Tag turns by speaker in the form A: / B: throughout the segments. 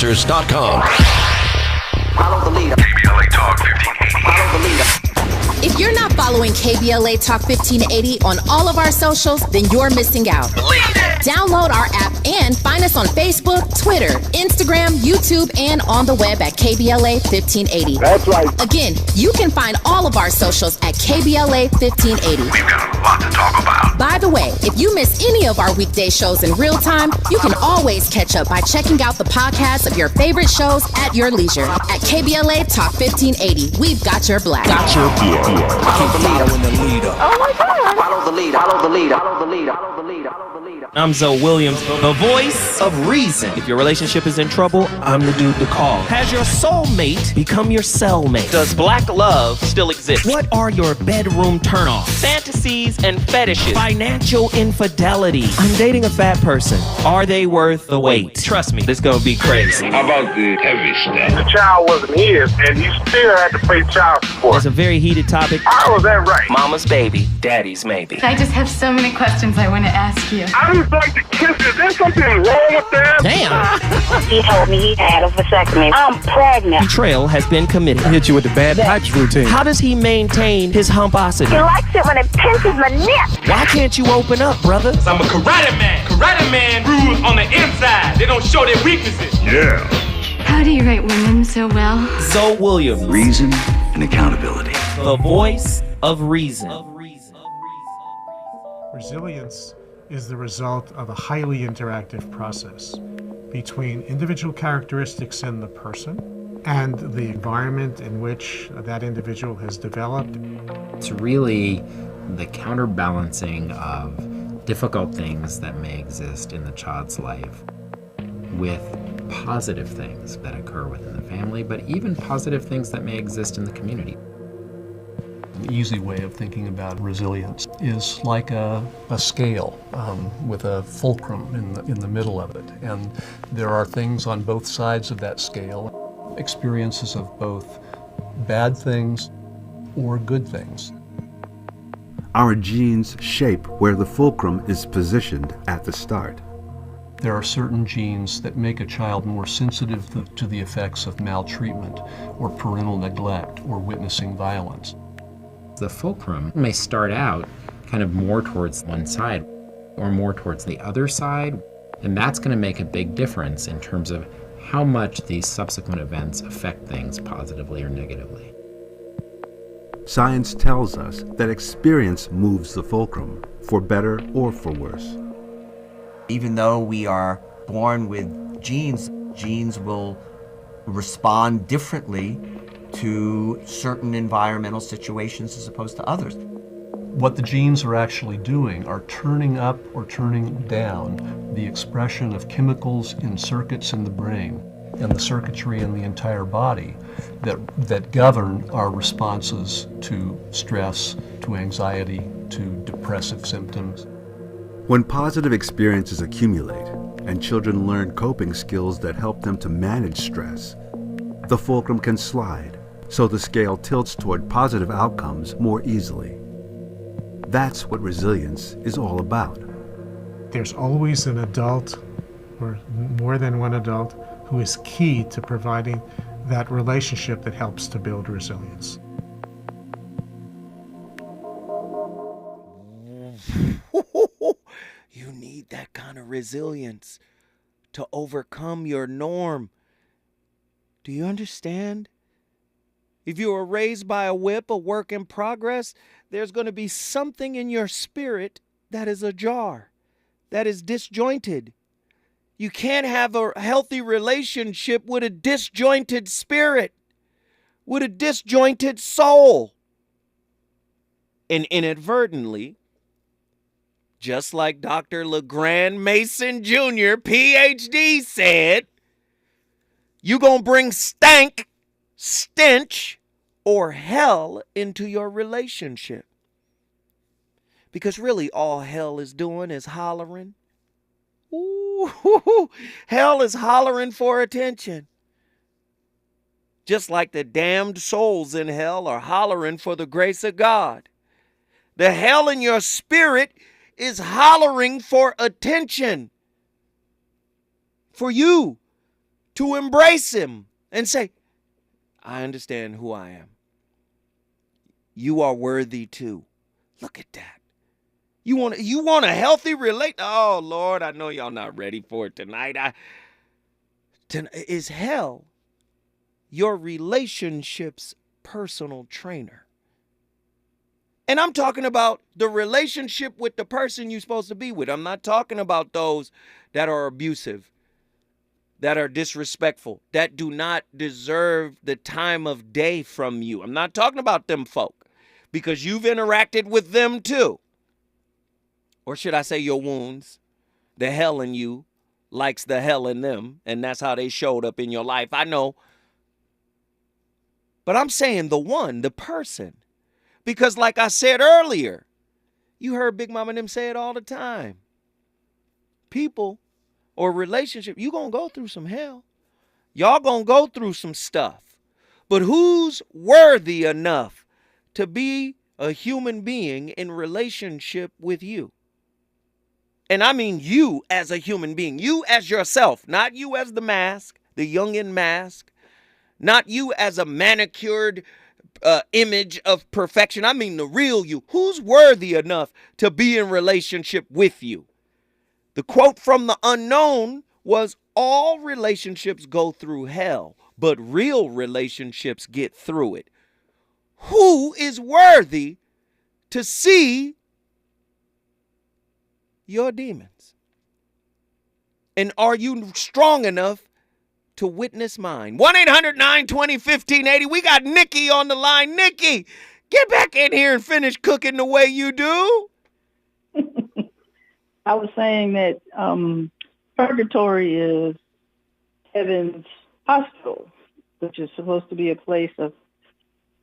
A: KBLAAnswers.com.
B: Follow the leader.
C: KBLA Talk 1580.
B: Follow the leader.
D: If you're not following KBLA Talk 1580 on all of our socials, then you're missing out.
C: Believe it.
D: Download our app and find us on Facebook, Twitter, Instagram, YouTube, and on the web at KBLA 1580.
E: That's right.
D: Again, you can find all of our socials at KBLA 1580.
C: We've got a lot to talk about.
D: By the way, if you miss any of our weekday shows in real time, you can always catch up by checking out the podcast of your favorite shows at your leisure. At KBLA Talk 1580, we've got your black.
B: Follow the leader.
D: Oh my God.
B: Follow the leader. Follow the leader. Follow the leader. Follow the leader. Follow the leader.
F: I'm Zoe Williams, the voice of reason. If your relationship is in trouble, I'm the dude to call. Has your soulmate become your cellmate? Does black love still exist? What are your bedroom turnoffs? Fantasies and fetishes. Financial infidelity. I'm dating a fat person. Are they worth the wait? Trust me, this gonna be crazy.
E: How about the heavy stuff? The child wasn't his, and he still had to pay child support.
F: It's a very heated topic.
E: How was that right?
F: Mama's baby, daddy's maybe.
G: I just have so many questions I want to ask you.
E: I just like to kiss. Is there something wrong with that?
F: Damn!
H: He told me he had a vasectomy. I'm pregnant.
F: Betrayal has been committed.
I: Hit you with the bad pipes routine.
F: How does he maintain his humposity?
H: He likes it when it pinches my neck.
F: Why can't you open up, brother?
J: I'm a karate man. Karate man rules on the inside. They don't show their weaknesses.
E: Yeah.
G: How do you rate women so well?
F: Zoe Williams,
C: Reason and accountability.
F: the voice of reason.
K: Resilience is the result of a highly interactive process between individual characteristics in the person and the environment in which that individual has developed.
L: It's really the counterbalancing of difficult things that may exist in the child's life with positive things that occur within the family, but even positive things that may exist in the community.
I: An easy way of thinking about resilience is like a scale with a fulcrum in the middle of it. And there are things on both sides of that scale, experiences of both bad things or good things.
M: Our genes shape where the fulcrum is positioned at the start.
I: There are certain genes that make a child more sensitive to the effects of maltreatment or parental neglect or witnessing violence.
L: The fulcrum may start out kind of more towards one side or more towards the other side, and that's going to make a big difference in terms of how much these subsequent events affect things positively or negatively.
M: Science tells us that experience moves the fulcrum, for better or for worse.
N: Even though we are born with genes, genes will respond differently to certain environmental situations as opposed to others.
I: What the genes are actually doing are turning up or turning down the expression of chemicals in circuits in the brain and the circuitry in the entire body that govern our responses to stress, to anxiety, to depressive symptoms.
M: When positive experiences accumulate and children learn coping skills that help them to manage stress, the fulcrum can slide, so the scale tilts toward positive outcomes more easily. That's what resilience is all about.
K: There's always an adult, or more than one adult, who is key to providing that relationship that helps to build resilience.
F: You need that kind of resilience to overcome your norm. Do you understand? If you were raised by a whip, a work in progress, there's going to be something in your spirit that is ajar, that is disjointed. You can't have a healthy relationship with a disjointed spirit, with a disjointed soul. And inadvertently, just like Dr. LeGrand Mason Jr., PhD, said, you're going to bring stank, stench, or hell into your relationship. Because really all hell is doing is hollering. Ooh, hell is hollering for attention. Just like the damned souls in hell are hollering for the grace of God. The hell in your spirit is hollering for attention. For you to embrace him and say, I understand who I am. You are worthy too. Look at that. You want a healthy relate? Oh, Lord, I know y'all not ready for it tonight. Is hell your relationship's personal trainer? And I'm talking about the relationship with the person you're supposed to be with. I'm not talking about those that are abusive, that are disrespectful, that do not deserve the time of day from you. I'm not talking about them folk, because you've interacted with them too. Or should I say your wounds? The hell in you likes the hell in them, and that's how they showed up in your life. I know. But I'm saying the person. Because like I said earlier, you heard Big Mama and them say it all the time. People or relationship, you gonna go through some hell. Y'all gonna go through some stuff. But who's worthy enough to be a human being in relationship with you? And I mean you as a human being, you as yourself, not you as the mask, the youngin' mask, not you as a manicured image of perfection. I mean the real you. Who's worthy enough to be in relationship with you? The quote from the unknown was, all relationships go through hell, but real relationships get through it. Who is worthy to see your demons? And are you strong enough to witness mine? 1-800-920-1580. We got Nikki on the line. Nikki, get back in here and finish cooking the way you do.
A: I was saying that purgatory is heaven's hospital, which is supposed to be a place of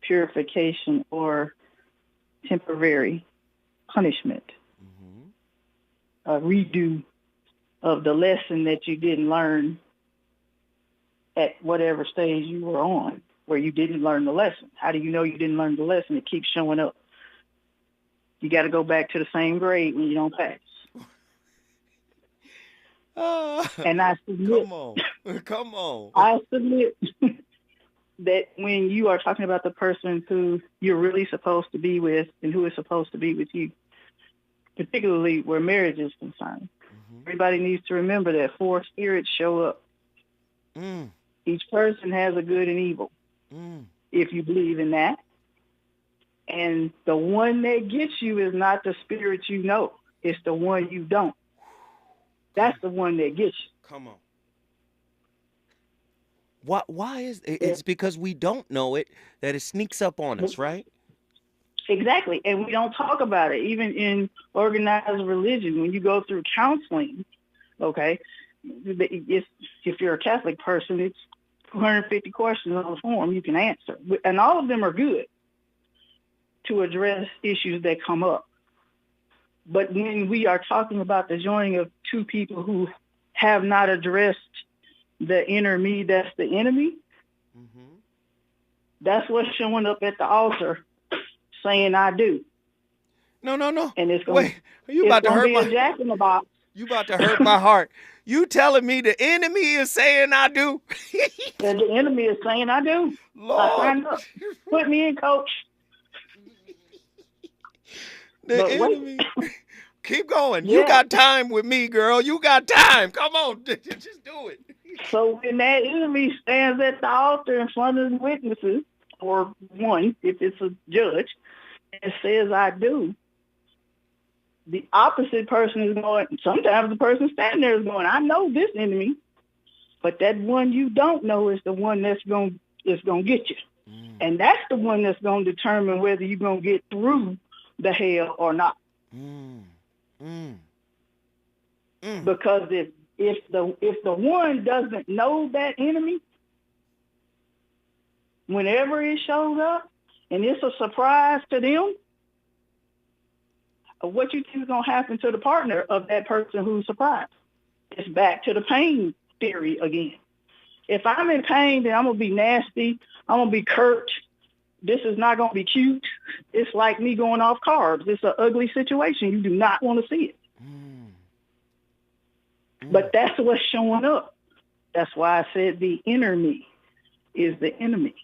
A: purification or temporary punishment. A redo of the lesson that you didn't learn at whatever stage you were on, where you didn't learn the lesson. How do you know you didn't learn the lesson? It keeps showing up. You got to go back to the same grade when you don't pass. And I submit,
F: come on.
A: I submit that when you are talking about the person who you're really supposed to be with and who is supposed to be with you, particularly where marriage is concerned, everybody needs to remember that 4 spirits show up. Each person has a good and evil, if you believe in that. And the one that gets you is not the spirit you know. It's the one you don't. That's the one that gets you.
F: Come on. Why is it? It's because we don't know it that it sneaks up on us, right?
A: Exactly. And we don't talk about it. Even in organized religion, when you go through counseling, okay, if you're a Catholic person, it's 250 questions on the form you can answer. And all of them are good to address issues that come up. But when we are talking about the joining of two people who have not addressed the inner me, that's the enemy, that's what's showing up at the altar saying, I do.
F: No.
A: And it's
F: going are you about to hurt my
A: Jack in the Box.
F: You about to hurt my heart. You telling me the enemy is saying I do?
A: And the enemy is saying I do.
F: Lord.
A: I signed up. Put me in, coach.
F: The enemy. Keep going. Yeah. You got time with me, girl. You got time. Come on. Just do it.
A: So when that enemy stands at the altar in front of the witnesses, or one, if it's a judge, and says, I do, the opposite person is going, sometimes the person standing there is going, I know this enemy, but that one you don't know is the one that's going to get you. And that's the one that's going to determine whether you're going to get through the hell or not. Because if the one doesn't know that enemy, whenever it shows up and it's a surprise to them, what you think is going to happen to the partner of that person who's surprised? It's back to the pain theory again. If I'm in pain, then I'm going to be nasty. I'm going to be curt. This is not going to be cute. It's like me going off carbs. It's an ugly situation. You do not want to see it. But that's what's showing up. That's why I said the inner me is the enemy.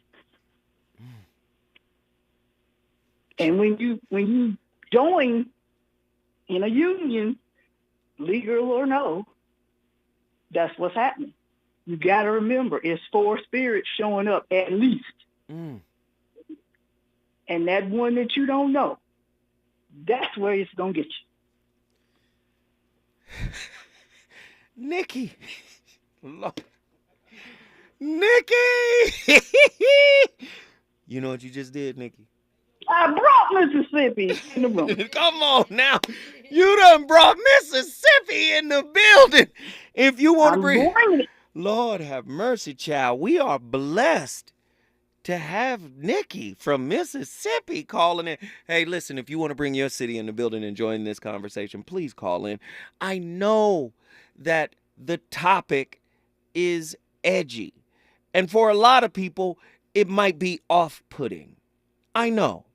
A: And when you join in a union, legal or no, that's what's happening. You got to remember, it's 4 spirits showing up at least. And that one that you don't know, that's where it's going to get you.
F: Nikki. Nikki! You know what you just did, Nikki?
A: I brought Mississippi in the room.
F: Come on now. You done brought Mississippi in the building. If you want to bring it. Lord have mercy, child. We are blessed to have Nikki from Mississippi calling in. Hey, listen, if you want to bring your city in the building and join this conversation, please call in. I know that the topic is edgy. And for a lot of people, it might be off-putting. I know.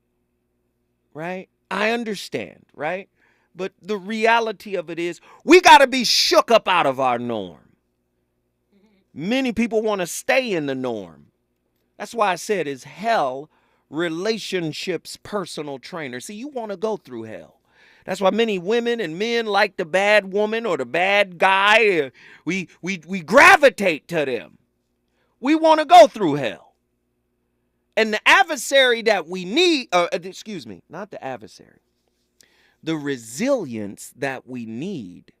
F: Right? I understand, right? But the reality of it is we got to be shook up out of our norm. Many people want to stay in the norm. That's why I said, is hell relationships personal trainer? See, you want to go through hell. That's why many women and men like the bad woman or the bad guy. We gravitate to them. We want to go through hell. And the adversary that we need, not the adversary, the resilience that we need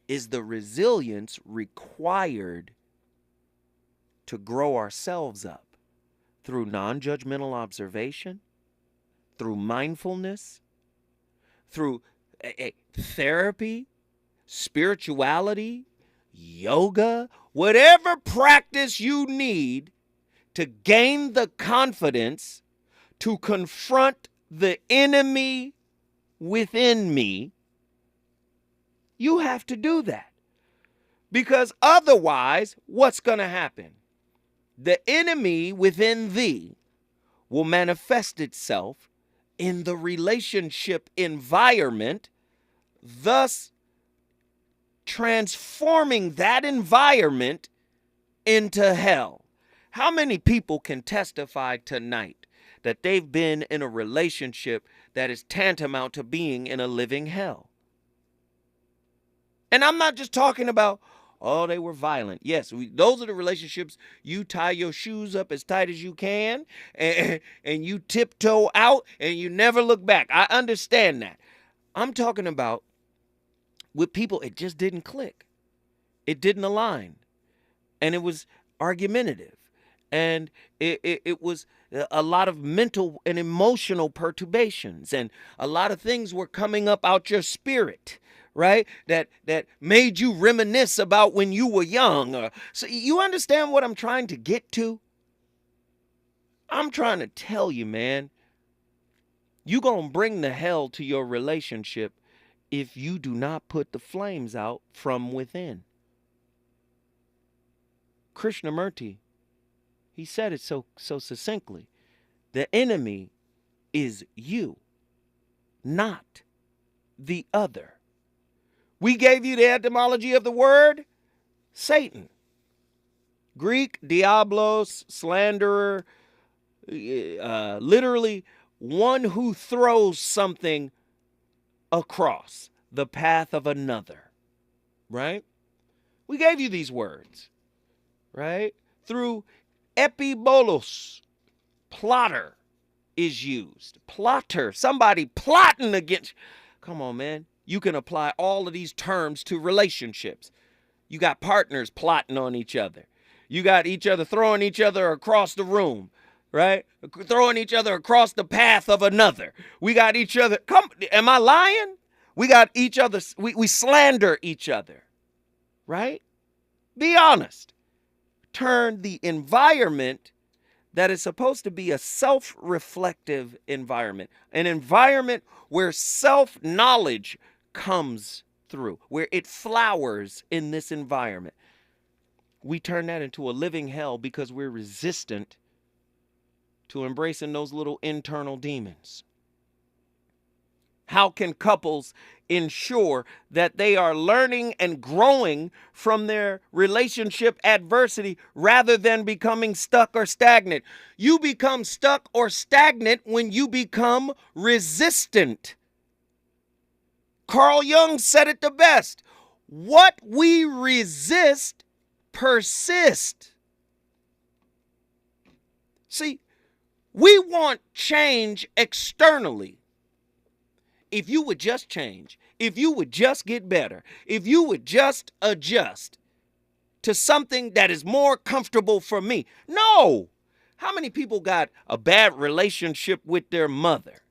F: is the resilience required to grow ourselves up through non-judgmental observation, through mindfulness, through therapy, spirituality, yoga, whatever practice you need to gain the confidence to confront the enemy within me, you have to do that. Because otherwise, what's going to happen? The enemy within thee will manifest itself in the relationship environment, thus transforming that environment into hell. How many people can testify tonight that they've been in a relationship that is tantamount to being in a living hell? And I'm not just talking about, oh, they were violent. Yes, those are the relationships you tie your shoes up as tight as you can and you tiptoe out and you never look back. I understand that. I'm talking about with people, it just didn't click. It didn't align. And it was argumentative. And it was a lot of mental and emotional perturbations. And a lot of things were coming up out your spirit, right? That made you reminisce about when you were young. So you understand what I'm trying to get to? I'm trying to tell you, man, you're going to bring the hell to your relationship if you do not put the flames out from within. Krishnamurti, he said it so succinctly. The enemy is you, not the other. We gave you the etymology of the word, Satan. Greek, diablos, slanderer, literally one who throws something across the path of another, right? We gave you these words, right? Through epibolos, plotter is used. Plotter, somebody plotting against. Come on, man. You can apply all of these terms to relationships. You got partners plotting on each other. You got each other throwing each other across the room, right? Throwing each other across the path of another. We got each other. Am I lying? We got each other. We slander each other, right? Be honest. Turn the environment that is supposed to be a self-reflective environment, an environment where self-knowledge comes through, where it flowers in this environment. We turn that into a living hell because we're resistant to embracing those little internal demons. How can couples ensure that they are learning and growing from their relationship adversity rather than becoming stuck or stagnant? You become stuck or stagnant when you become resistant. Carl Jung said it the best. What we resist persists. See, we want change externally. If you would just change, if you would just get better, if you would just adjust to something that is more comfortable for me. No. How many people got a bad relationship with their mother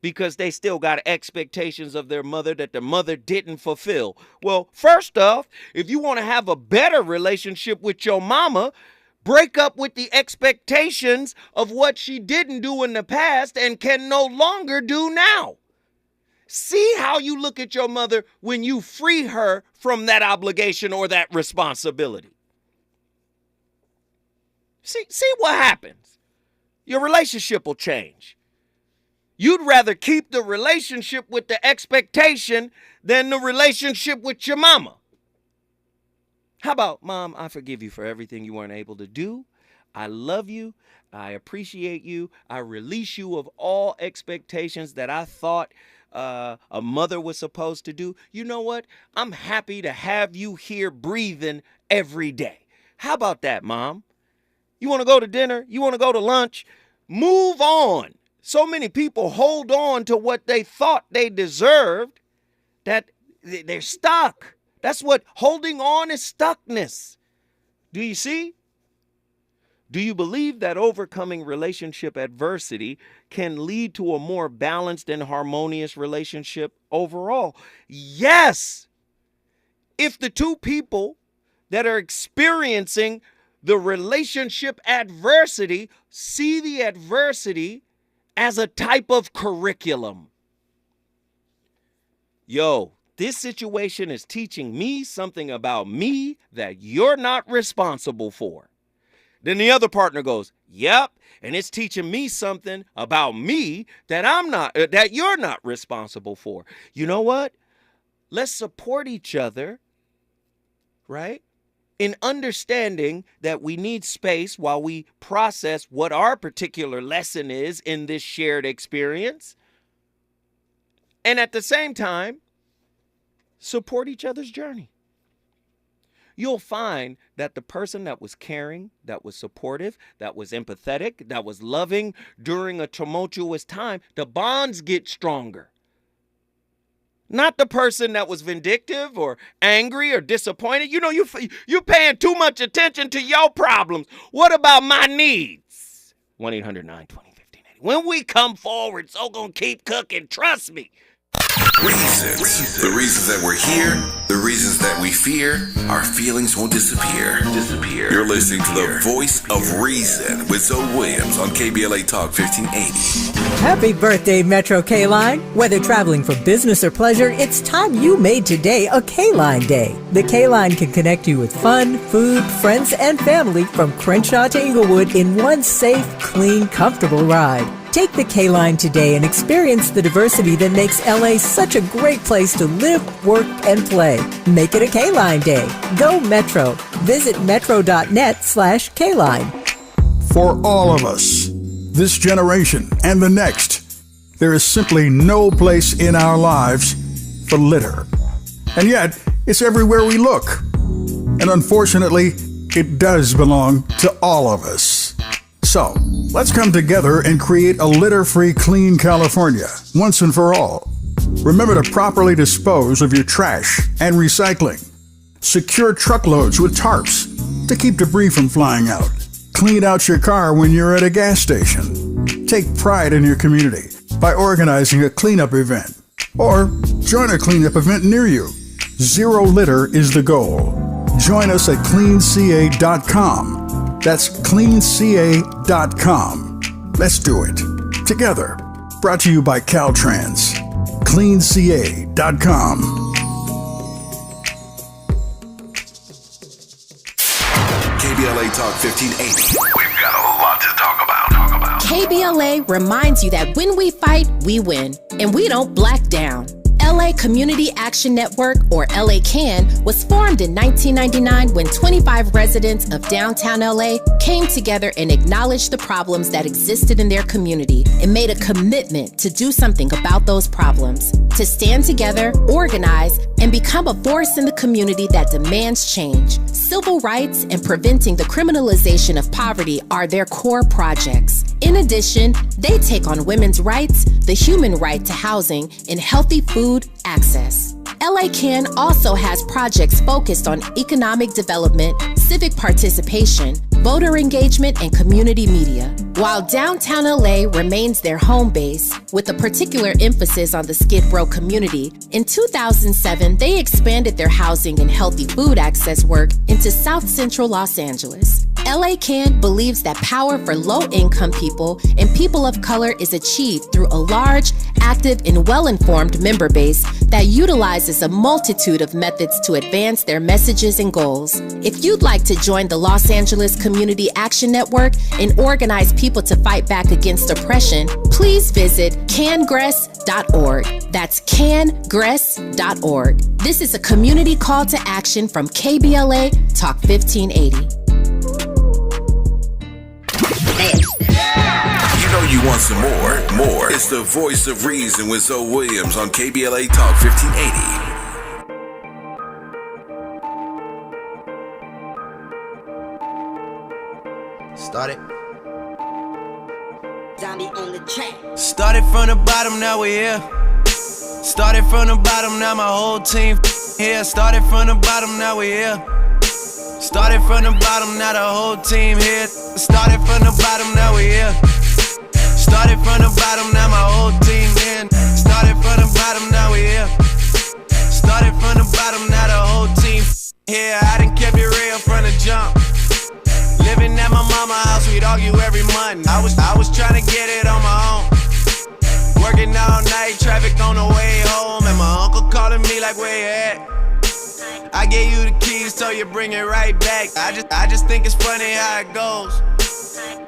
F: because they still got expectations of their mother that the mother didn't fulfill? Well, first off, if you want to have a better relationship with your mama, break up with the expectations of what she didn't do in the past and can no longer do now. See how you look at your mother when you free her from that obligation or that responsibility. See what happens. Your relationship will change. You'd rather keep the relationship with the expectation than the relationship with your mama. How about, Mom, I forgive you for everything you weren't able to do. I love you. I appreciate you. I release you of all expectations that I thought a mother was supposed to do. You know what? I'm happy to have you here breathing every day. How about that, Mom? You want to go to dinner? You want to go to lunch? Move on. So many people hold on to what they thought they deserved that they're stuck. That's what holding on is, stuckness. Do you see? Do you believe that overcoming relationship adversity can lead to a more balanced and harmonious relationship overall? Yes. If the two people that are experiencing the relationship adversity see the adversity as a type of curriculum. Yo, this situation is teaching me something about me that you're not responsible for. Then the other partner goes, yep, and it's teaching me something about me that that you're not responsible for. You know what? Let's support each other, right? In understanding that we need space while we process what our particular lesson is in this shared experience. And at the same time, support each other's journey. You'll find that the person that was caring, that was supportive, that was empathetic, that was loving during a tumultuous time, the bonds get stronger. Not the person that was vindictive or angry or disappointed. You know, you're paying too much attention to your problems. What about my needs? 1-800-920-1580. When we come forward, so gonna keep cooking. Trust me.
C: Reasons. The reasons that we're here, the reasons that we fear, our feelings won't disappear. You're listening to the voice of reason with Zoe Williams on KBLA Talk 1580.
O: Happy birthday, Metro K-Line. Whether traveling for business or pleasure, it's time you made today a K-Line day. The K-Line can connect you with fun, food, friends, and family from Crenshaw to Inglewood in one safe, clean, comfortable ride. Take the K-Line today and experience the diversity that makes LA such a great place to live, work, and play. Make it a K-Line day. Go Metro. Visit metro.net/K-Line.
P: For all of us, this generation and the next, there is simply no place in our lives for litter. And yet, it's everywhere we look. And unfortunately, it does belong to all of us. So, let's come together and create a litter-free, clean California, once and for all. Remember to properly dispose of your trash and recycling. Secure truckloads with tarps to keep debris from flying out. Clean out your car when you're at a gas station. Take pride in your community by organizing a cleanup event. Or join a cleanup event near you. Zero litter is the goal. Join us at cleanca.com. That's cleanca.com. Let's do it. Together. Brought to you by Caltrans. cleanca.com.
C: KBLA Talk 1580. We've got a lot to talk about.
D: KBLA reminds you that when we fight, we win, and we don't black down. LA Community Action Network, or LA CAN, was formed in 1999 when 25 residents of downtown LA came together and acknowledged the problems that existed in their community and made a commitment to do something about those problems, to stand together, organize, and become a force in the community that demands change. Civil rights and preventing the criminalization of poverty are their core projects. In addition, they take on women's rights, the human right to housing, and healthy food access. LA CAN also has projects focused on economic development, civic participation, voter engagement, and community media. While downtown LA remains their home base, with a particular emphasis on the Skid Row community, in 2007 they expanded their housing and healthy food access work into South Central Los Angeles. LA CAN believes that power for low-income people and people of color is achieved through a large, active, and well-informed member base that utilizes a multitude of methods to advance their messages and goals. If you'd like to join the Los Angeles Community Action Network and organize people to fight back against oppression, please visit cangress.org. That's cangress.org. This is a community call to action from KBLA Talk 1580.
C: You know you want some more. It's the voice of reason with Zoe Williams on KBLA Talk 1580.
Q: Started.
R: Zombie on the track.
Q: Started from the bottom, now we're here. Started from the bottom, now my whole team here. Started from the bottom, now we're here. Started from the bottom, now the whole team here. Started from the bottom, now we here. Started from the bottom, now my whole team in. Started from the bottom, now we here. Started from the bottom, now the whole team here. I done kept it real from the jump. Living at my mama's house, we'd argue every month. I was trying to get it on my own. Working all night, traffic on the way home, and my uncle calling me like, where you at? I gave you the keys, so you bring it right back. I just think it's funny how it goes.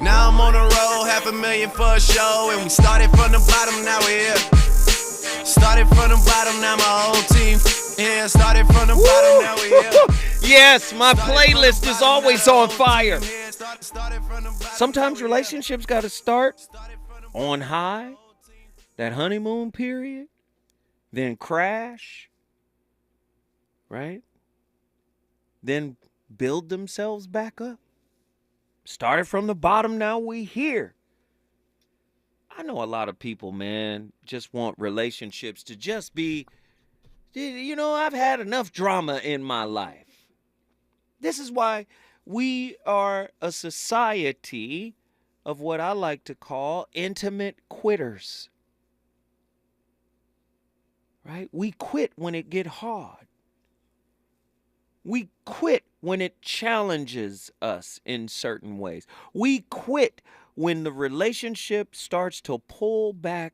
Q: Now I'm on the road, $500,000 for a show, and we started from the bottom, now we're here. Started from the bottom, now my whole team here. Started from the bottom, now we're here.
F: Yes, my playlist is always on fire. Sometimes relationships got to start on high, that honeymoon period, then crash, right? Then build themselves back up. Started from the bottom, now we here. I know a lot of people, man, just want relationships to just be, you know, I've had enough drama in my life. This is why we are a society of what I like to call intimate quitters. Right? We quit when it get hard. We quit when it challenges us in certain ways. We quit when the relationship starts to pull back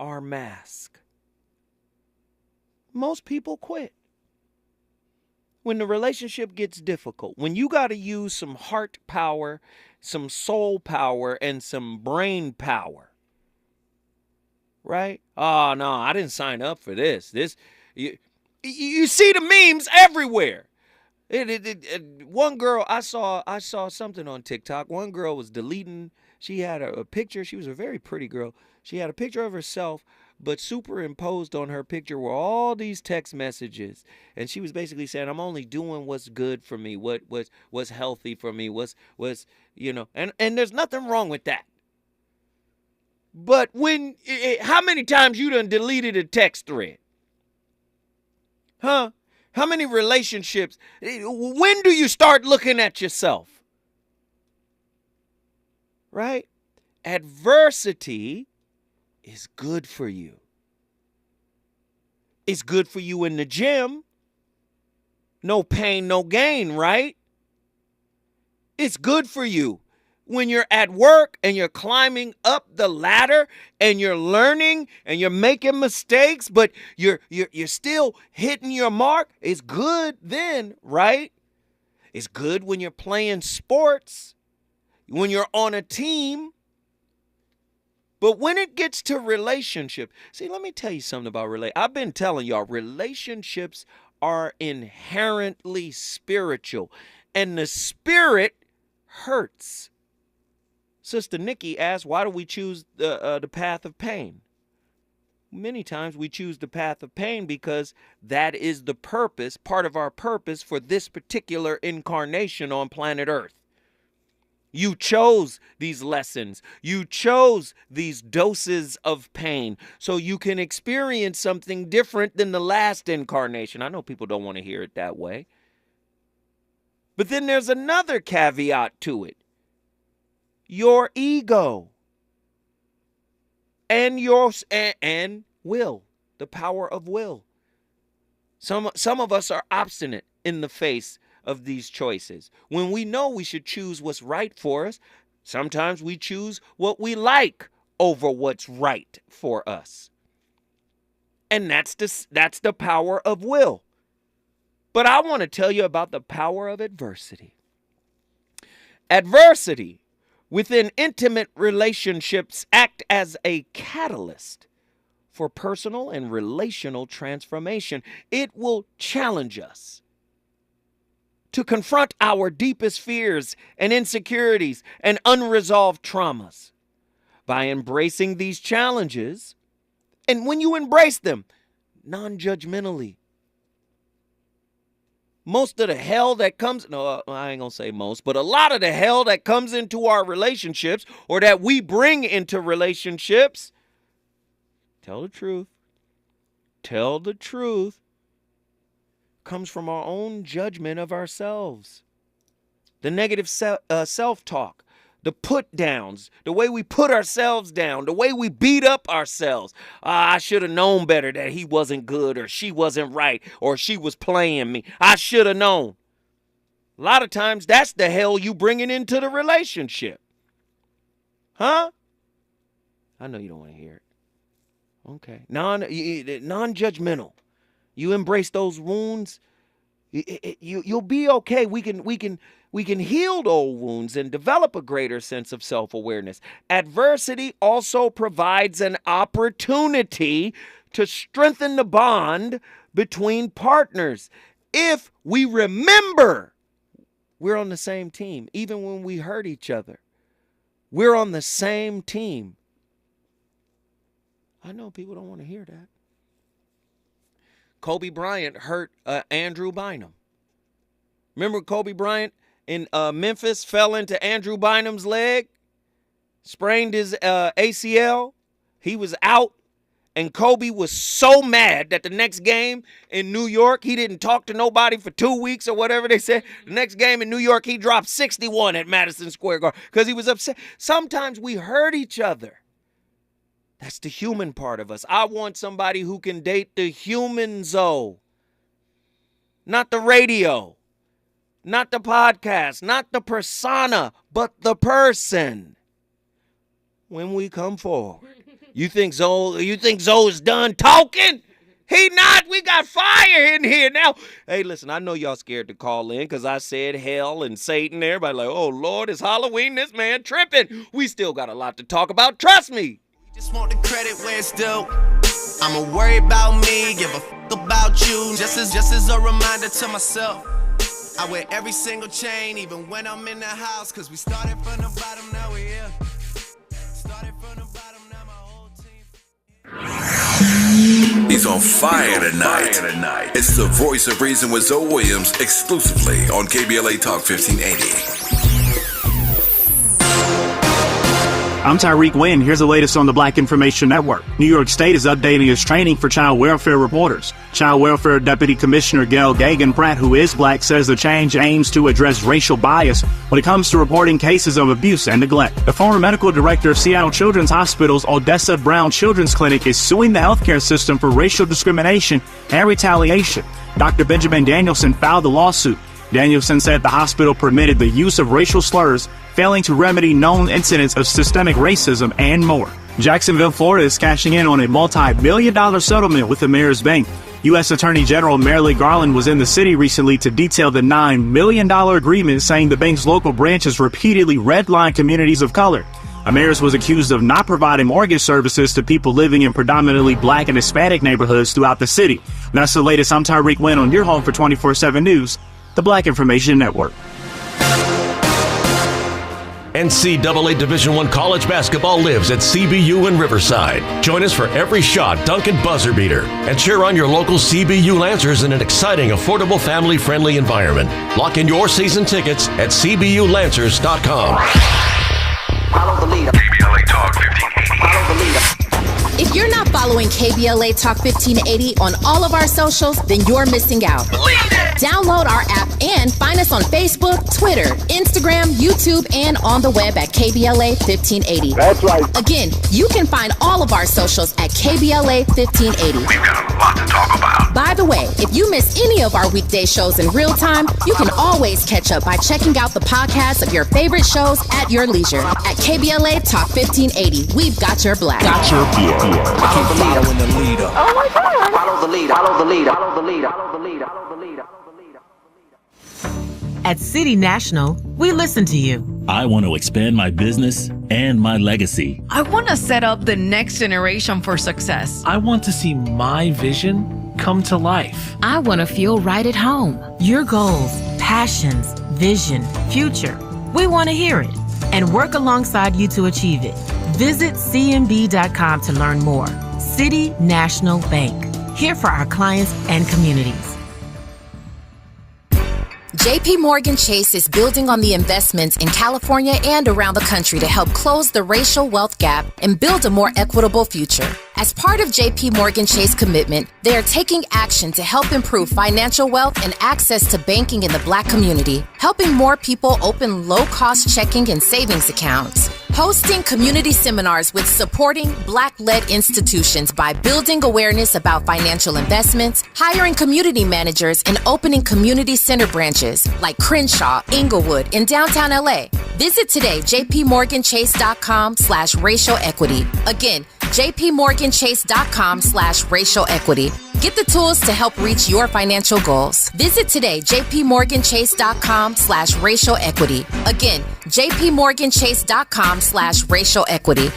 F: our mask. Most people quit when the relationship gets difficult, when you got to use some heart power, some soul power, and some brain power. Right? Oh, no, I didn't sign up for this. You see the memes everywhere. One girl, I saw something on TikTok. One girl was deleting. She had a picture. She was a very pretty girl. She had a picture of herself, but superimposed on her picture were all these text messages. And she was basically saying, I'm only doing what's good for me, what's healthy for me, what's you know, and there's nothing wrong with that. But how many times you done deleted a text thread? Huh? How many relationships? When do you start looking at yourself? Right? Adversity is good for you. It's good for you in the gym. No pain, no gain, right? It's good for you when you're at work and you're climbing up the ladder and you're learning and you're making mistakes, but you're still hitting your mark. It's good then, right? It's good when you're playing sports, when you're on a team, But when it gets to relationship, see, let me tell you something about I've been telling y'all, relationships are inherently spiritual, and the spirit hurts. Sister Nikki asked, why do we choose the path of pain? Many times we choose the path of pain because that is the purpose, part of our purpose for this particular incarnation on planet Earth. You chose these lessons. You chose these doses of pain so you can experience something different than the last incarnation. I know people don't want to hear it that way. But then there's another caveat to it. Your ego and and will, the power of will. Some of us are obstinate in the face of these choices. When we know we should choose what's right for us, sometimes we choose what we like over what's right for us. And that's the power of will. But I want to tell you about the power of adversity. Adversity within intimate relationships act as a catalyst for personal and relational transformation. It will challenge us to confront our deepest fears and insecurities and unresolved traumas. By embracing these challenges, and when you embrace them non-judgmentally, most of the hell that comes, no, I ain't gonna say most, but a lot of the hell that comes into our relationships or that we bring into relationships, tell the truth, comes from our own judgment of ourselves. The negative self-talk, the put-downs, the way we put ourselves down, the way we beat up ourselves. I should have known better that he wasn't good or she wasn't right or she was playing me. I should have known. A lot of times that's the hell you bringing into the relationship. Huh? I know you don't want to hear it. Okay. Non-judgmental. You embrace those wounds, you'll be okay. We can heal those wounds and develop a greater sense of self-awareness. Adversity also provides an opportunity to strengthen the bond between partners. If we remember we're on the same team, even when we hurt each other, we're on the same team. I know people don't want to hear that. Kobe Bryant hurt Andrew Bynum. Remember Kobe Bryant in Memphis fell into Andrew Bynum's leg, sprained his ACL. He was out, and Kobe was so mad that the next game in New York, he didn't talk to nobody for 2 weeks or whatever they said. The next game in New York, he dropped 61 at Madison Square Garden because he was upset. Sometimes we hurt each other. That's the human part of us. I want somebody who can date the human Zoe, not the radio, not the podcast, not the persona, but the person. When we come forward, you think Zoe is done talking? He not. We got fire in here now. Hey, listen, I know y'all scared to call in because I said hell and Satan. Everybody like, oh, Lord, it's Halloween. This man tripping. We still got a lot to talk about. Trust me.
Q: Just want the credit where it's due. I'ma worry about me, give a fuck about you. Just as a reminder to myself. I wear every single chain, even when I'm in the house. Cause we started from the bottom, now we're here. Started from the bottom, now my whole team.
C: He's on fire tonight. It's the Voice of Reason with Zoe Williams, exclusively on KBLA Talk 1580.
R: I'm Tyreek Wynn. Here's the latest on the Black Information Network. New York State is updating its training for child welfare reporters. Child Welfare Deputy Commissioner Gail Gagan-Pratt, who is black, says the change aims to address racial bias when it comes to reporting cases of abuse and neglect. The former medical director of Seattle Children's Hospital's Odessa Brown Children's Clinic is suing the healthcare system for racial discrimination and retaliation. Dr. Benjamin Danielson filed the lawsuit. Danielson said the hospital permitted the use of racial slurs, failing to remedy known incidents of systemic racism and more. Jacksonville, Florida is cashing in on a multi-million-dollar settlement with the Mayor's Bank. U.S. Attorney General Merrick Garland was in the city recently to detail the $9 million agreement, saying the bank's local branches repeatedly redlined communities of color. Amaris was accused of not providing mortgage services to people living in predominantly black and Hispanic neighborhoods throughout the city. That's the latest. I'm Tyreek Wynn on your home for 24/7 News, the Black Information Network.
S: NCAA Division I college basketball lives at CBU in Riverside. Join us for every shot, dunk, and buzzer beater. And cheer on your local CBU Lancers in an exciting, affordable, family-friendly environment. Lock in your season tickets at cbulancers.com.
B: Follow the leader.
C: KBLA Talk 1580.
B: Follow the leader.
D: If you're not following KBLA Talk 1580 on all of our socials, then you're missing out. Download our app and find us on Facebook, Twitter, Instagram, YouTube, and on the web at KBLA 1580.
E: That's right.
D: Again, you can find all of our socials at KBLA 1580.
C: We've got a lot to talk about.
D: By the way, if you miss any of our weekday shows in real time, you can always catch up by checking out the podcasts of your favorite shows at your leisure. At KBLA Talk 1580, we've got your black.
B: Follow the leader. Oh my God. Follow the leader. Follow the leader. Follow the leader. Follow the leader. Follow the leader.
T: At City National, we listen to you.
U: I want to expand my business and my legacy.
V: I want to set up the next generation for success.
W: I want to see my vision come to life.
T: I want to feel right at home. Your goals, passions, vision, future. We want to hear it and work alongside you to achieve it. Visit cnb.com to learn more. City National Bank. Here for our clients and communities.
D: JP Morgan Chase is building on the investments in California and around the country to help close the racial wealth gap and build a more equitable future. As part of JP Morgan Chase commitment, they are taking action to help improve financial wealth and access to banking in the Black community, helping more people open low-cost checking and savings accounts, hosting community seminars with supporting Black-led institutions by building awareness about financial investments, hiring community managers, and opening community center branches like Crenshaw, Inglewood, and downtown LA. Visit today, jpmorganchase.com/racial equity. Again, jpmorganchase.com/racial equity. Get the tools to help reach your financial goals. Visit today, jpmorganchase.com/racial equity. Again, jpmorganchase.com/racial equity.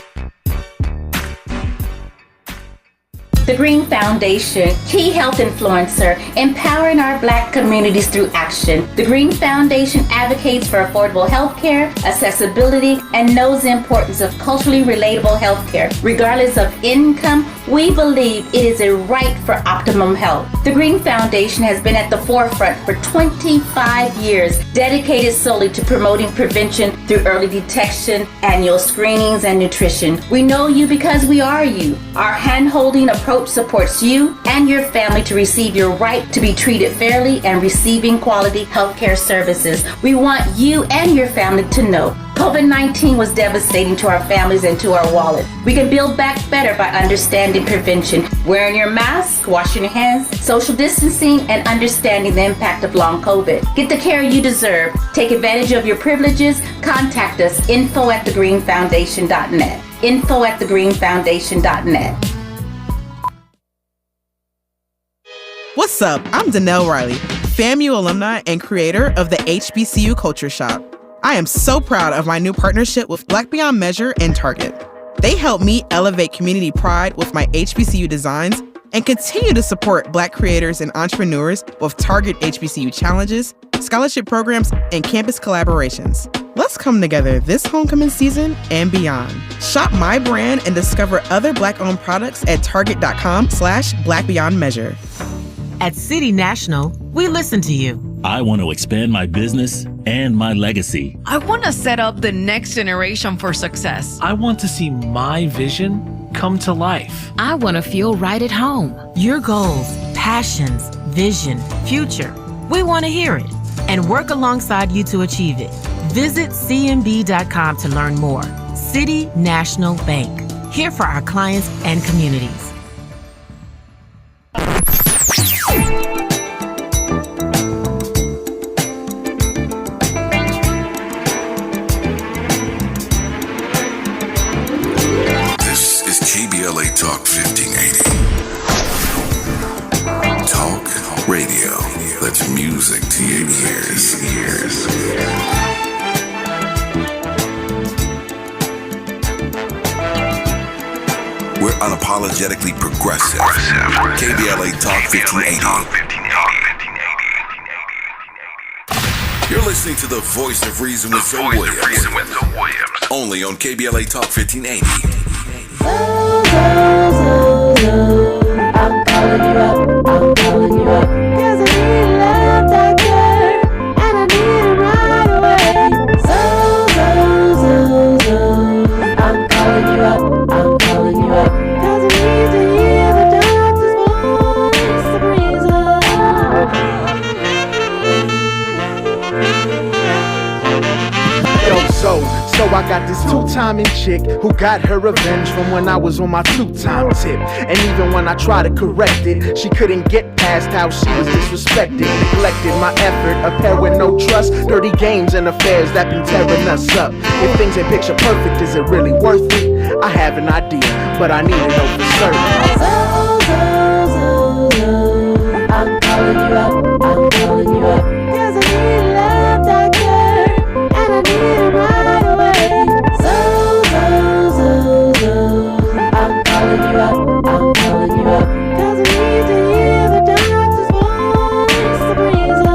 H: The Green Foundation, key health influencer, empowering our Black communities through action. The Green Foundation advocates for affordable health care, accessibility, and knows the importance of culturally relatable health care. Regardless of income, we believe it is a right for optimum health. The Green Foundation has been at the forefront for 25 years, dedicated solely to promoting prevention through early detection, annual screenings, and nutrition. We know you because we are you. Our hand-holding approach supports you and your family to receive your right to be treated fairly and receiving quality healthcare services. We want you and your family to know COVID-19 was devastating to our families and to our wallet. We can build back better by understanding prevention, wearing your mask, washing your hands, social distancing, and understanding the impact of long COVID. Get the care you deserve. Take advantage of your privileges. Contact us, info@thegreenfoundation.net. info@thegreenfoundation.net.
X: What's up? I'm Danelle Riley, FAMU alumni and creator of the HBCU Culture Shop. I am so proud of my new partnership with Black Beyond Measure and Target. They help me elevate community pride with my HBCU designs and continue to support Black creators and entrepreneurs with Target HBCU challenges, scholarship programs, and campus collaborations. Let's come together this homecoming season and beyond. Shop my brand and discover other Black-owned products at target.com/blackbeyondmeasure.
T: At City National, we listen to you.
U: I want to expand my business and my legacy.
V: I want to set up the next generation for success.
W: I want to see my vision come to life.
T: I want to feel right at home. Your goals, passions, vision, future. We want to hear it and work alongside you to achieve it. Visit cnb.com to learn more. City National Bank. Here for our clients and communities.
C: This is KBLA Talk 1580. Talk radio. That's music to your ears. unapologetically progressive. KBLA Talk 1580. You're listening to the voice of reason with Zoe Williams. Only on KBLA Talk 1580.
G: I'm calling you up, I'm calling you up. 'Cause I need love, doctor, and I need it right away. I'm calling you up, I'm calling you up. 'Cause I need to hear the doctor's voice of reason.
J: Yo, so I got this two-timing chick who got her revenge from when I was on my two-time tip. And even when I tried to correct it, she couldn't get past how she was disrespected, neglected my effort, a pair with no trust, dirty games and affairs that been tearing us up. If things ain't picture perfect, is it really worth it? I have an idea, but I need to know for certain.
G: I'm calling you up, I'm calling you up. 'Cause I need love, doctor, and I need it right away. I'm calling you up, I'm calling you up. 'Cause I need to hear the doctor's voice of reason.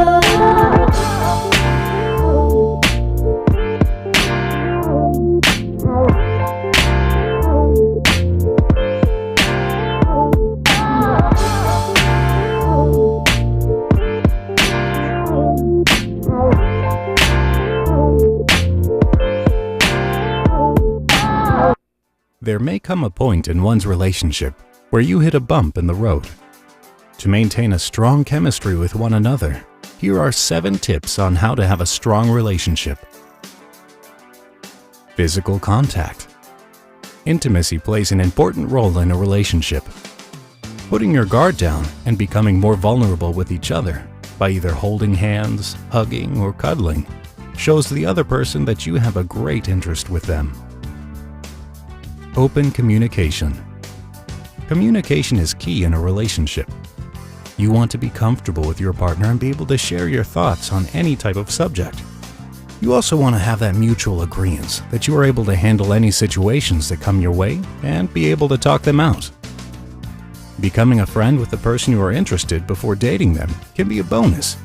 L: There may come a point in one's relationship where you hit a bump in the road. To maintain a strong chemistry with one another, here are 7 tips on how to have a strong relationship. Physical contact. Intimacy plays an important role in a relationship. Putting your guard down and becoming more vulnerable with each other by either holding hands, hugging, or cuddling shows the other person that you have a great interest with them. Open communication. Communication is key in a relationship. You want to be comfortable with your partner and be able to share your thoughts on any type of subject. You also want to have that mutual agreement that you are able to handle any situations that come your way and be able to talk them out. Becoming a friend with the person you are interested before dating them can be a bonus,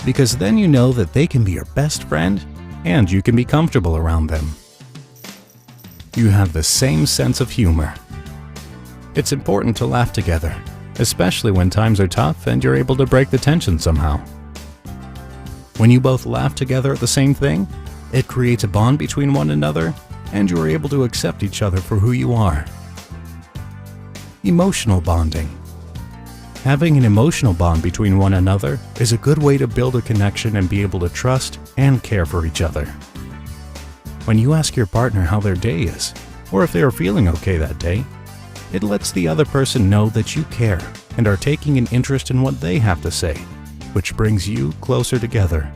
L: because then you know that they can be your best friend and you can be comfortable around them. You have the same sense of humor. It's important to laugh together, especially when times are tough and you're able to break the tension somehow. When you both laugh together at the same thing, it creates a bond between one another and you are able to accept each other for who you are. Emotional bonding. Having an emotional bond between one another is a good way to build a connection and be able to trust and care for each other. When you ask your partner how their day is, or if they are feeling okay that day, it lets the other person know that you care and are taking an interest in what they have to say, which brings you closer together.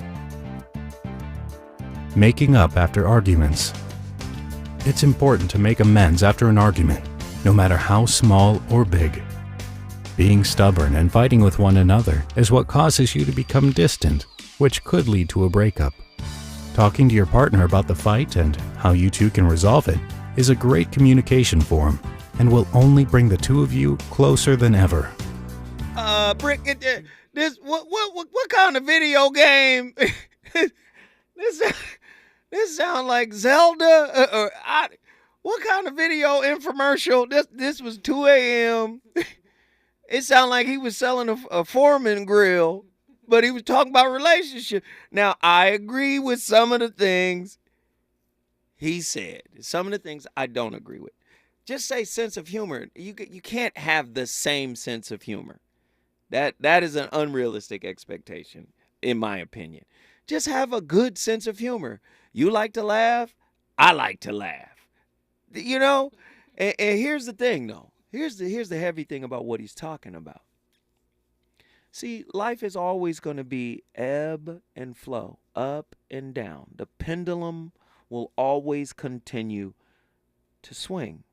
L: Making up after arguments. It's important to make amends after an argument, no matter how small or big. Being stubborn and fighting with one another is what causes you to become distant, which could lead to a breakup. Talking to your partner about the fight and how you two can resolve it is a great communication forum and will only bring the two of you closer than ever.
F: Brick, what kind of video game? This sound like Zelda what kind of video infomercial? This was 2 a.m. It sounded like he was selling a Foreman grill, but he was talking about relationship. Now, I agree with some of the things he said. Some of the things I don't agree with. Just say sense of humor. You can't have the same sense of humor. That is an unrealistic expectation, in my opinion. Just have a good sense of humor. You like to laugh. I like to laugh. You know? And here's the thing, though. Here's the heavy thing about what he's talking about. See, life is always going to be ebb and flow, up and down. The pendulum will always continue to swing.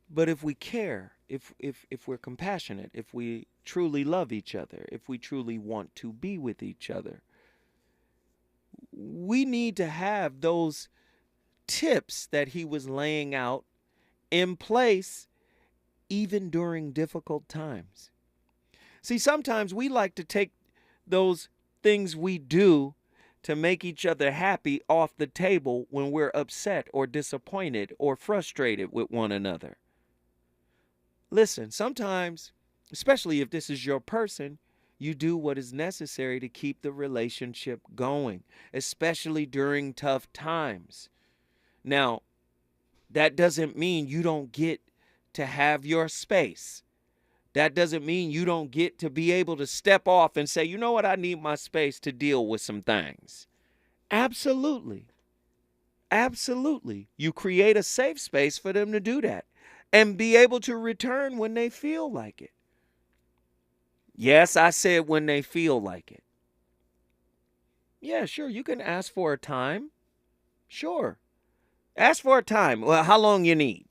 F: But if we care, if we're compassionate, if we truly love each other, if we truly want to be with each other, we need to have those tips that he was laying out in place even during difficult times. See, sometimes we like to take those things we do to make each other happy off the table when we're upset or disappointed or frustrated with one another. Listen, sometimes, especially if this is your person, you do what is necessary to keep the relationship going, especially during tough times. Now, that doesn't mean you don't get to have your space. That doesn't mean you don't get to be able to step off and say, you know what, I need my space to deal with some things. Absolutely. Absolutely. You create a safe space for them to do that and be able to return when they feel like it. Yes, I said when they feel like it. Yeah, sure, you can ask for a time. Sure. Ask for a time. Well, how long you need?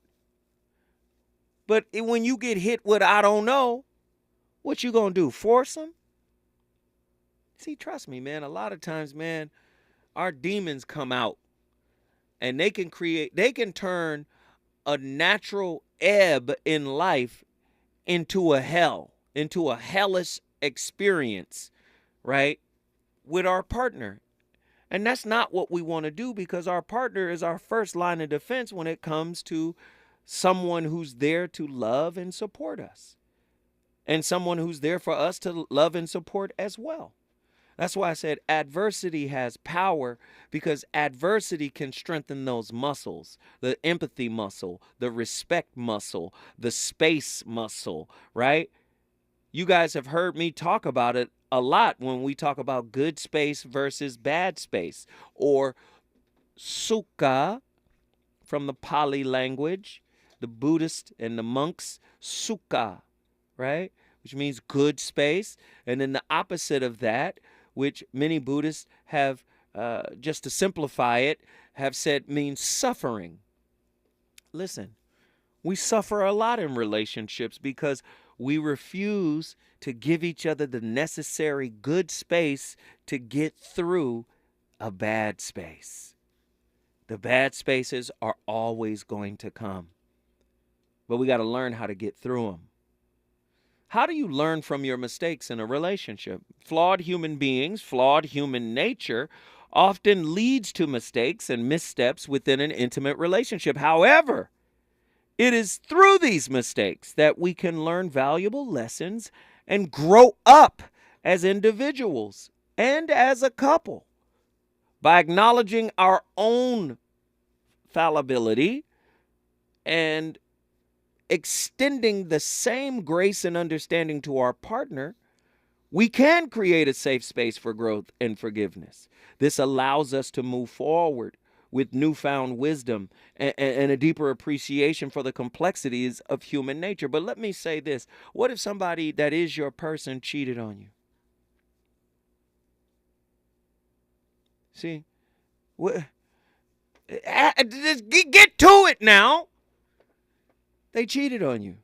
F: But when you get hit with I don't know, what you gonna do? Force them? See, trust me, man, a lot of times, man, our demons come out and they can turn a natural ebb in life into a hell, into a hellish experience, right? With our partner. And that's not what we want to do, because our partner is our first line of defense when it comes to someone who's there to love and support us, and someone who's there for us to love and support as well. That's why I said adversity has power, because adversity can strengthen those muscles, the empathy muscle, the respect muscle, the space muscle, right? You guys have heard me talk about it a lot when we talk about good space versus bad space, or sukha from the Pali language, the Buddhist and the monks, sukha, right? Which means good space. And then the opposite of that, which many Buddhists have, just to simplify it, have said means suffering. Listen, we suffer a lot in relationships because we refuse to give each other the necessary good space to get through a bad space. The bad spaces are always going to come, but we got to learn how to get through them. How do you learn from your mistakes in a relationship? Flawed human beings, flawed human nature often leads to mistakes and missteps within an intimate relationship. However, it is through these mistakes that we can learn valuable lessons and grow up as individuals and as a couple. By acknowledging our own fallibility and extending the same grace and understanding to our partner, we can create a safe space for growth and forgiveness. This allows us to move forward with newfound wisdom and a deeper appreciation for the complexities of human nature. But let me say this. What if somebody that is your person cheated on you? See? Just get to it now. They cheated on you.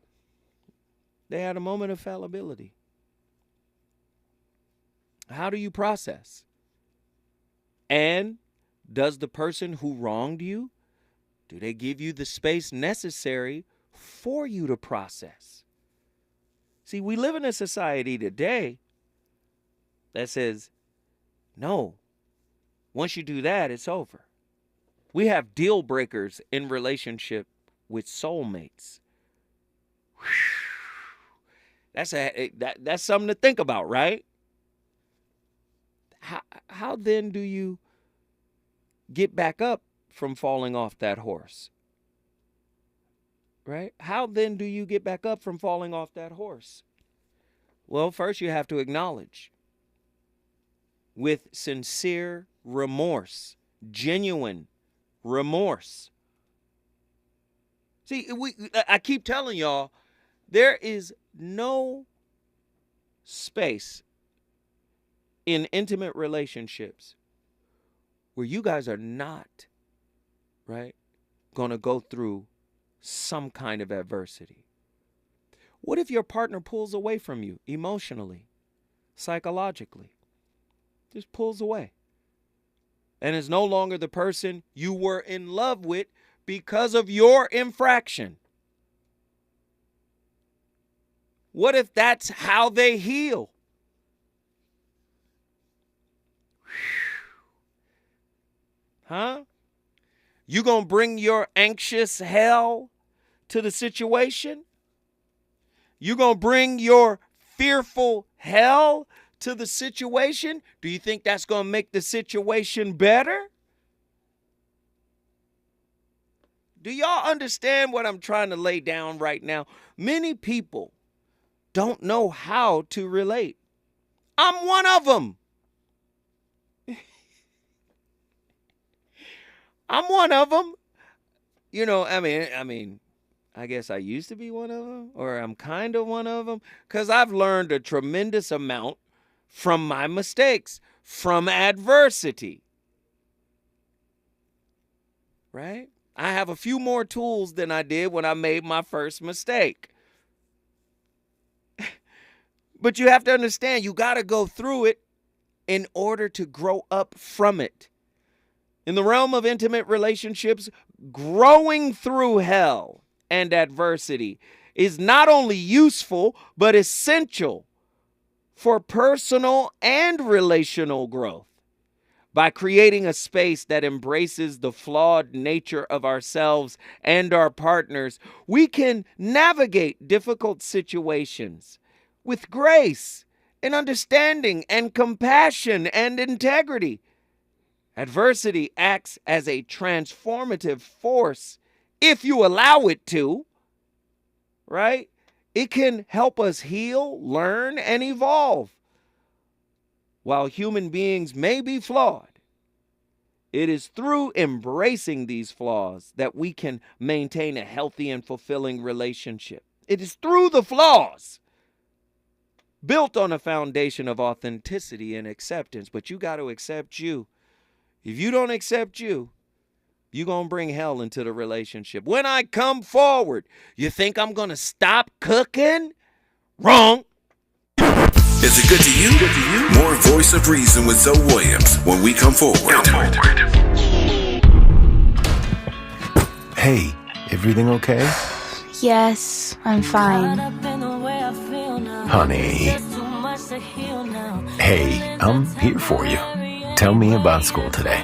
F: They had a moment of fallibility. How do you process? And does the person who wronged you, do they give you the space necessary for you to process? See, we live in a society today that says, no, once you do that, it's over. We have deal breakers in relationship with soulmates. That's something to think about, right? How then do you get back up from falling off that horse? Right? How then do you get back up from falling off that horse? Well, first you have to acknowledge with sincere remorse, genuine remorse. See, I keep telling y'all, there is no space in intimate relationships where you guys are not, right, going to go through some kind of adversity. What if your partner pulls away from you emotionally, psychologically? Just pulls away and is no longer the person you were in love with because of your infraction. What if that's how they heal? Huh? You gonna bring your anxious hell to the situation? You gonna bring your fearful hell to the situation? Do you think that's gonna make the situation better? Do y'all understand what I'm trying to lay down right now? Many people don't know how to relate. I'm one of them. I'm one of them. You know, I mean, I guess I used to be one of them, or I'm kind of one of them, because I've learned a tremendous amount from my mistakes, from adversity. Right? I have a few more tools than I did when I made my first mistake. But you have to understand, you got to go through it in order to grow up from it. In the realm of intimate relationships, growing through hell and adversity is not only useful, but essential for personal and relational growth. By creating a space that embraces the flawed nature of ourselves and our partners, we can navigate difficult situations with grace and understanding and compassion and integrity. Adversity acts as a transformative force if you allow it to, right? It can help us heal, learn, and evolve. While human beings may be flawed, it is through embracing these flaws that we can maintain a healthy and fulfilling relationship. It is through the flaws, built on a foundation of authenticity and acceptance. But you got to accept you. If you don't accept you, you're going to bring hell into the relationship. When I come forward, you think I'm going to stop cooking? Wrong.
C: Is it good to you? More Voice of Reason with Zoe Williams when we come forward.
I: Hey, everything okay?
K: Yes, I'm fine.
I: Honey. Hey, I'm here for you. Tell me about school today.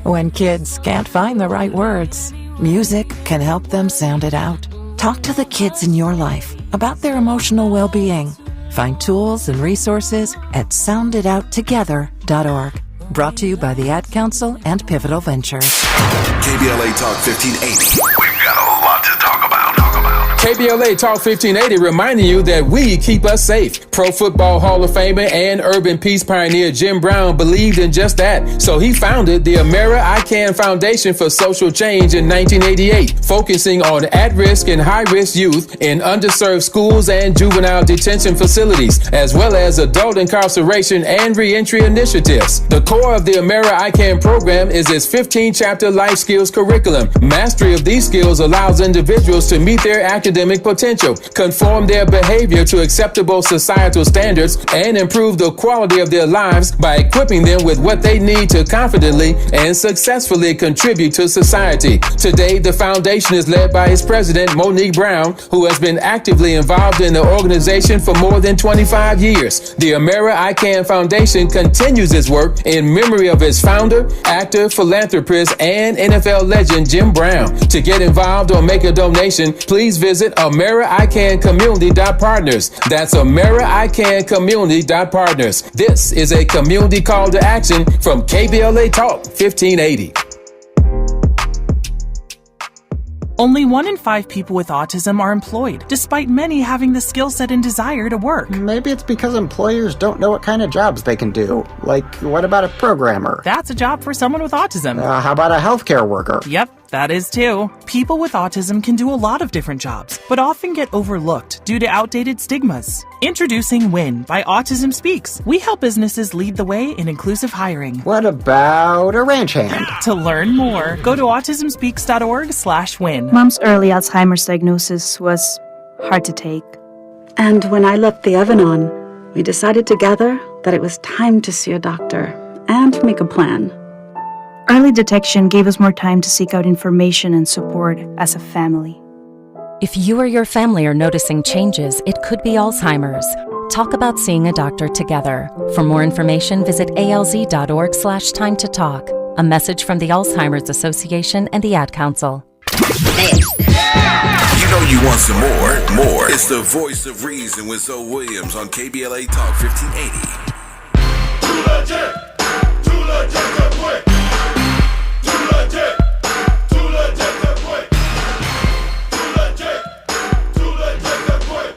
M: When kids can't find the right words, music can help them sound it out. Talk to the kids in your life about their emotional well-being. Find tools and resources at sounditouttogether.org. Brought to you by the Ad Council and Pivotal Ventures.
C: KBLA Talk 1580. We've got a lot to talk about.
N: KBLA Talk 1580 reminding you that we keep us safe. Pro Football Hall of Famer and urban peace pioneer Jim Brown believed in just that. So he founded the AmeriCAN Foundation for Social Change in 1988, focusing on at-risk and high-risk youth in underserved schools and juvenile detention facilities, as well as adult incarceration and reentry initiatives. The core of the AmeriCAN program is its 15-chapter life skills curriculum. Mastery of these skills allows individuals to meet their academic potential, conform their behavior to acceptable societal standards, and improve the quality of their lives by equipping them with what they need to confidently and successfully contribute to society. Today, the foundation is led by its president, Monique Brown, who has been actively involved in the organization for more than 25 years. The AmeriCAN Foundation continues its work in memory of its founder, actor, philanthropist, and NFL legend Jim Brown. To get involved or make a donation, please visit AmeriCANCommunity.partners. That's AmeriCANCommunity.partners. This is a community call to action from KBLA Talk 1580.
Y: Only 1 in 5 people with autism are employed, despite many having the skill set and desire to work.
Z: Maybe it's because employers don't know what kind of jobs they can do. Like, what about a programmer?
Y: That's a job for someone with autism.
Z: How about a healthcare worker?
Y: Yep, that is too. People with autism can do a lot of different jobs, but often get overlooked due to outdated stigmas. Introducing WIN by Autism Speaks. We help businesses lead the way in inclusive hiring.
Z: What about a ranch hand?
Y: To learn more, go to autismspeaks.org/win.
K: Mom's early Alzheimer's diagnosis was hard to take. And when I left the oven on, we decided together that it was time to see a doctor and make a plan. Early detection gave us more time to seek out information and support as a family.
A: If you or your family are noticing changes, it could be Alzheimer's. Talk about seeing a doctor together. For more information, visit alz.org/time to talk. A message from the Alzheimer's Association and the Ad Council.
C: You know you want some more. More. It's the Voice of Reason with Zoe Williams on KBLA Talk 1580.
O: Too legit to quit. Too legit to quit. Too legit to quit. Too legit to quit.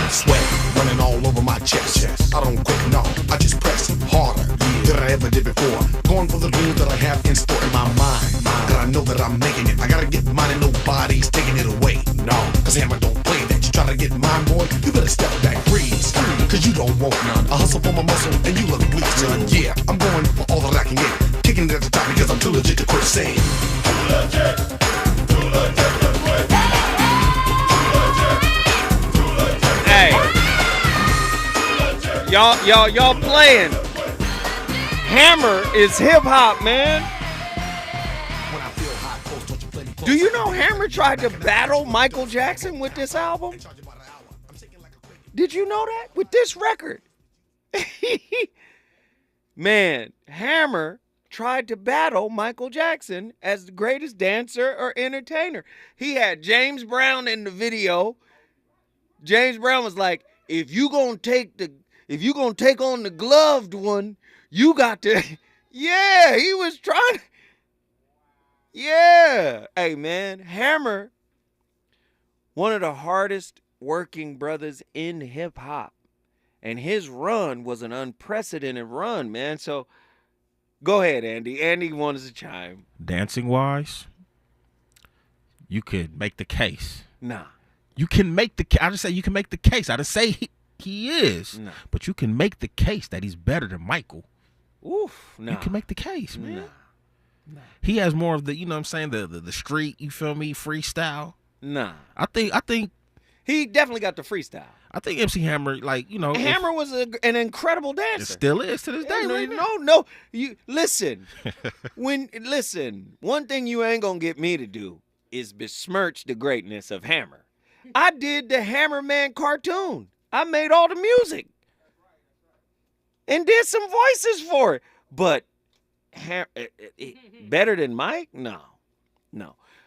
P: Sweat running all over my chest. I don't quit, no, I just press harder than I ever did before. Going for the dreams that I have in store in my mind. And I know that I'm making it. I gotta get mine and nobody's taking it away. No, cause Hammer don't play that. You try to get mine, boy, you better step back, freeze. Cause you don't want none. I hustle for my muscle and you look weak, son. Yeah, I'm going for all that I can get. Kicking it at the top because I'm too legit to quit saying.
O: Too legit to quit.
F: Hey, y'all playing. Hammer is hip hop, man. Do you know Hammer tried to battle Michael Jackson with this album? Did you know that? With this record. Man, Hammer tried to battle Michael Jackson as the greatest dancer or entertainer. He had James Brown in the video. James Brown was like, if you gonna take on the gloved one, you got to. Yeah, he was trying. Yeah. Hey, man, Hammer, one of the hardest working brothers in hip hop. And his run was an unprecedented run, man. So go ahead, Andy. Andy wanted to chime.
Q: Dancing wise, you could make the case.
F: Nah.
Q: You can make the I just say you can make the case. I just say he is.
F: Nah.
Q: But you can make the case that he's better than Michael.
F: Oof. Nah.
Q: You can make the case, man.
F: Nah.
Q: He has more of the, you know what I'm saying, the street, you feel me, freestyle.
F: Nah.
Q: I think
F: he definitely got the freestyle.
Q: I think MC Hammer, like, you know,
F: Hammer was an incredible dancer.
Q: It still is to this day.
F: No. You listen. One thing you ain't gonna get me to do is besmirch the greatness of Hammer. I did the Hammerman cartoon. I made all the music and did some voices for it. But better than Mike? No.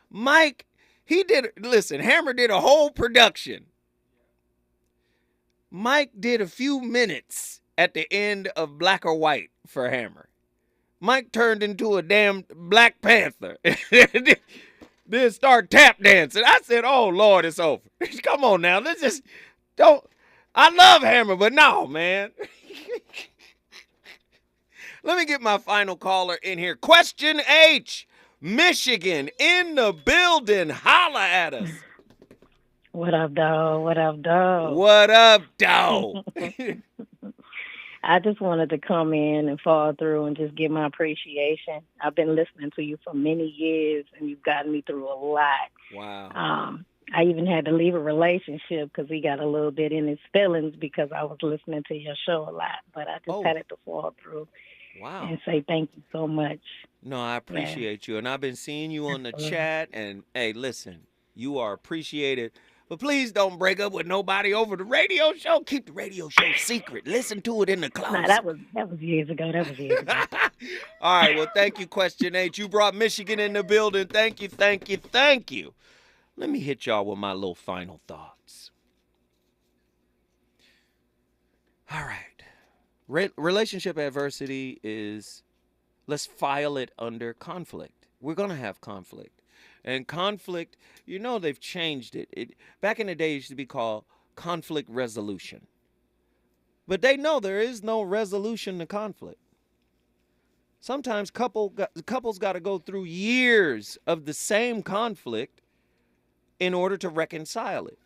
F: Mike, Hammer did a whole production. Mike did a few minutes at the end of Black or White for Hammer. Mike turned into a damn Black Panther. Then start tap dancing. I said, oh, Lord, it's over. Come on now. Let's just don't. I love Hammer, but no, man. Let me get my final caller in here. Question H, Michigan, in the building. Holla at us.
R: What up, dog?
F: What up, dog?
R: I just wanted to come in and fall through and just give my appreciation. I've been listening to you for many years, and you've gotten me through a lot.
F: Wow.
R: I even had to leave a relationship because he got a little bit in his feelings because I was listening to your show a lot. But I just had it to fall through.
F: Wow.
R: And say thank you so much.
F: No, I appreciate you. And I've been seeing you on the chat. And, hey, listen, you are appreciated. But please don't break up with nobody over the radio show. Keep the radio show secret. Listen to it in the closet.
R: Nah, that was years ago.
F: All right, well, thank you, Question H. You brought Michigan in the building. Thank you. Let me hit y'all with my little final thoughts. All right. Relationship adversity is, let's file it under conflict. We're going to have conflict. And conflict, you know, they've changed it. Back in the day, it used to be called conflict resolution. But they know there is no resolution to conflict. Sometimes couples got to go through years of the same conflict in order to reconcile it.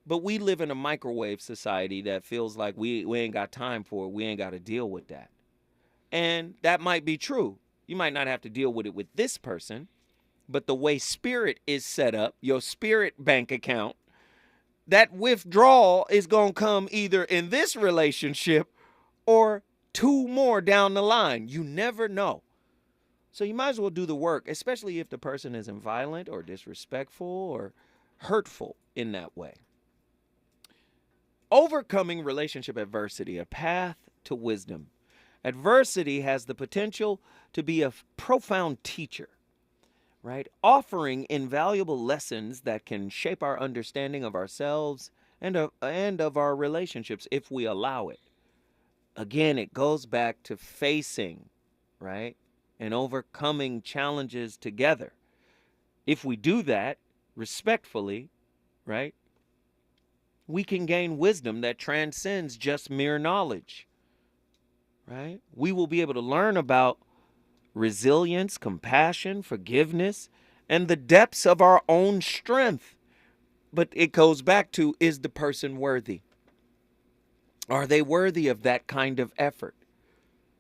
F: But we live in a microwave society that feels like we ain't got time for it. We ain't got to deal with that. And that might be true. You might not have to deal with it with this person. But the way spirit is set up, your spirit bank account, that withdrawal is going to come either in this relationship or two more down the line. You never know. So you might as well do the work, especially if the person isn't violent or disrespectful or hurtful in that way. Overcoming relationship adversity, a path to wisdom. Adversity has the potential to be a profound teacher, right? Offering invaluable lessons that can shape our understanding of ourselves and of our relationships if we allow it. Again, it goes back to facing, right? And overcoming challenges together. If we do that respectfully, right? We can gain wisdom that transcends just mere knowledge, right? We will be able to learn about resilience, compassion, forgiveness, and the depths of our own strength. But it goes back to, is the person worthy? Are they worthy of that kind of effort?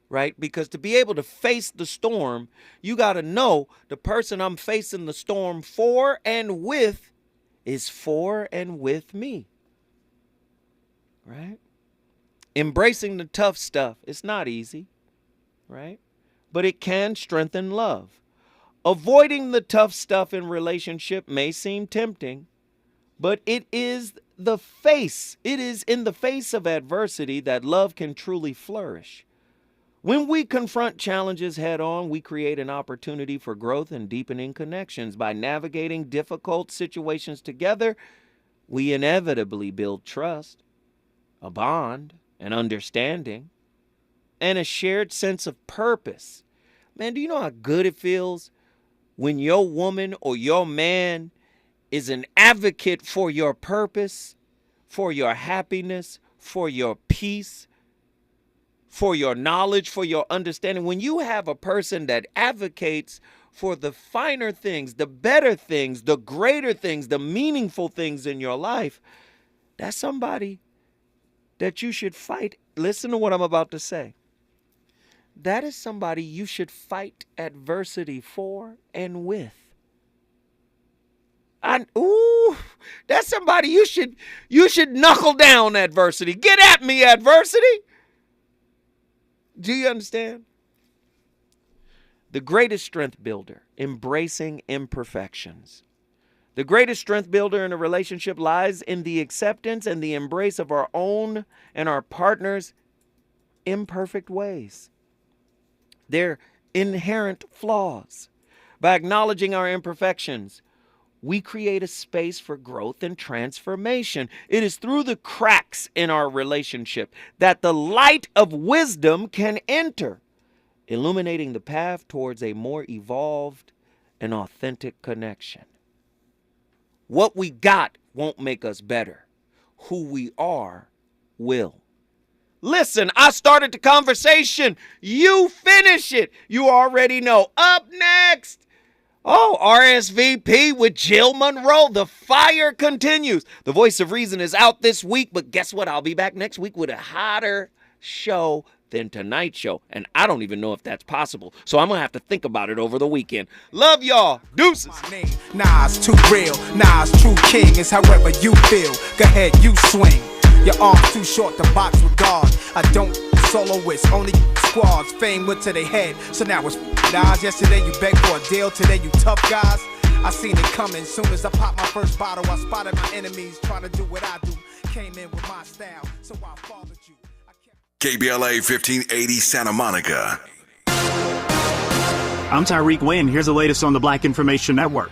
F: Right? Because to be able to face the storm, you got to know the person I'm facing the storm for and with is for and with me. Right? Embracing the tough stuff, it's not easy, right? But it can strengthen love. Avoiding the tough stuff in relationship may seem tempting, but it is in the face of adversity that love can truly flourish. When we confront challenges head on, we create an opportunity for growth and deepening connections. By navigating difficult situations together, we inevitably build trust, a bond, an understanding, and a shared sense of purpose. Man, do you know how good it feels when your woman or your man is an advocate for your purpose, for your happiness, for your peace, for your knowledge, for your understanding? When you have a person that advocates for the finer things, the better things, the greater things, the meaningful things in your life, that's somebody that you should fight. Listen to what I'm about to say. That is somebody you should fight adversity for and with. That's somebody you should knuckle down adversity. Get at me, adversity. Do you understand? The greatest strength builder, embracing imperfections. The greatest strength builder in a relationship lies in the acceptance and the embrace of our own and our partner's imperfect ways, their inherent flaws. By acknowledging our imperfections, we create a space for growth and transformation. It is through the cracks in our relationship that the light of wisdom can enter, illuminating the path towards a more evolved and authentic connection. What we got won't make us better. Who we are will. Listen, I started the conversation. You finish it. You already know. Up next, RSVP with Jill Monroe. The fire continues. The Voice of Reason is out this week, but guess what? I'll be back next week with a hotter show than tonight's show. And I don't even know if that's possible. So I'm going to have to think about it over the weekend. Love y'all. Deuces.
B: Nas too real. Nas true king is however you feel. Go ahead, you swing. Your arms too short to box with God. I don't soloists, only squads. Fame went to their head, so now it's Nas. Yesterday you begged for a deal, today you tough guys. I seen it coming. Soon as I popped my first bottle, I spotted my enemies trying to do what I do. Came in with my style, so I followed you.
C: KBLA 1580 Santa Monica.
D: I'm Tyreek Wynn. Here's the latest on the Black Information Network.